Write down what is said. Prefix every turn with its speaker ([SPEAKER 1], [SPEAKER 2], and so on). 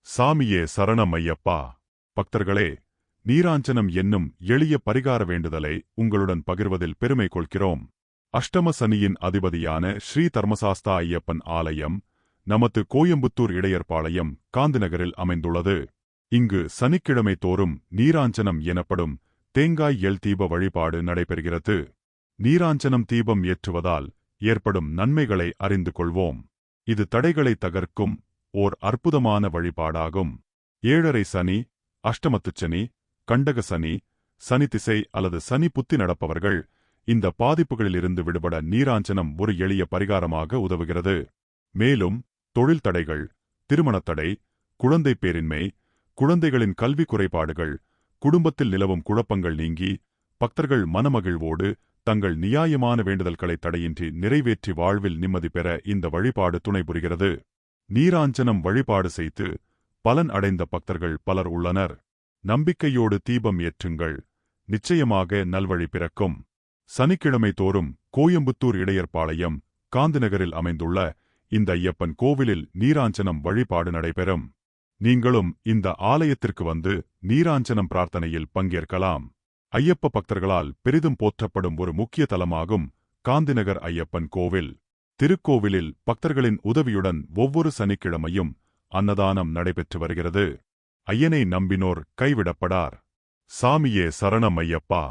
[SPEAKER 1] சாமியே சரணம் ஐயப்பா. பக்தர்களே, நீராஞ்சனம் என்னும் எளிய பரிகார வேண்டுதலை உங்களுடன் பகிர்வதில் பெருமை கொள்கிறோம். அஷ்டம சனியின் அதிபதியான ஸ்ரீ தர்மசாஸ்தா ஐயப்பன் ஆலயம் நமது கோயம்புத்தூர் இடையர்பாளையம் காந்திநகரில் அமைந்துள்ளது. இங்கு சனிக்கிழமை தோறும் நீராஞ்சனம் எனப்படும் தேங்காய் எள் தீப வழிபாடு நடைபெறுகிறது. நீராஞ்சனம் தீபம் ஏற்றுவதால் ஏற்படும் நன்மைகளை அறிந்து கொள்வோம். இது தடைகளை தகர்க்கும் ஓர் அற்புதமான வழிபாடாகும். ஏழரை சனி, அஷ்டமத்துச் சனி, கண்டக சனி, சனி திசை அல்லது சனி புத்தி நடப்பவர்கள் இந்த பாதிப்புகளிலிருந்து விடுபட நீராஞ்சனம் ஒரு எளிய பரிகாரமாக உதவுகிறது. மேலும் தொழில் தடைகள், திருமணத் தடை, குழந்தை பேரின்மை, குழந்தைகளின் கல்வி குறைபாடுகள், குடும்பத்தில் நிலவும் குழப்பங்கள் நீங்கி பக்தர்கள் மனமகிழ்வோடு தங்கள் நியாயமான வேண்டுதல்களை தடையின்றி நிறைவேற்றி வாழ்வில் நிம்மதி பெற இந்த வழிபாடு துணை புரிகிறது. நீராஞ்சனம் வழிபாடு செய்து பலன் அடைந்த பக்தர்கள் பலர் உள்ளனர். நம்பிக்கையோடு தீபம் ஏற்றுங்கள், நிச்சயமாக நல்வழி பிறக்கும். சனிக்கிழமை தோறும் கோயம்புத்தூர் இடையர்பாளையம் காந்திநகரில் அமைந்துள்ள இந்த ஐயப்பன் கோவிலில் நீராஞ்சனம் வழிபாடு நடைபெறும். நீங்களும் இந்த ஆலயத்திற்கு வந்து நீராஞ்சனம் பிரார்த்தனையில் பங்கேற்கலாம். ஐயப்ப பக்தர்களால் பெரிதும் போற்றப்படும் ஒரு முக்கிய தலமாகும் காந்திநகர் ஐயப்பன் கோவில். திருக்கோவிலில் பக்தர்களின் உதவியுடன் ஒவ்வொரு சனிக்கிழமையும் அன்னதானம் நடைபெற்று வருகிறது. ஐயனை நம்பினோர் கைவிடப்படார். சாமியே சரணம் ஐயப்பா.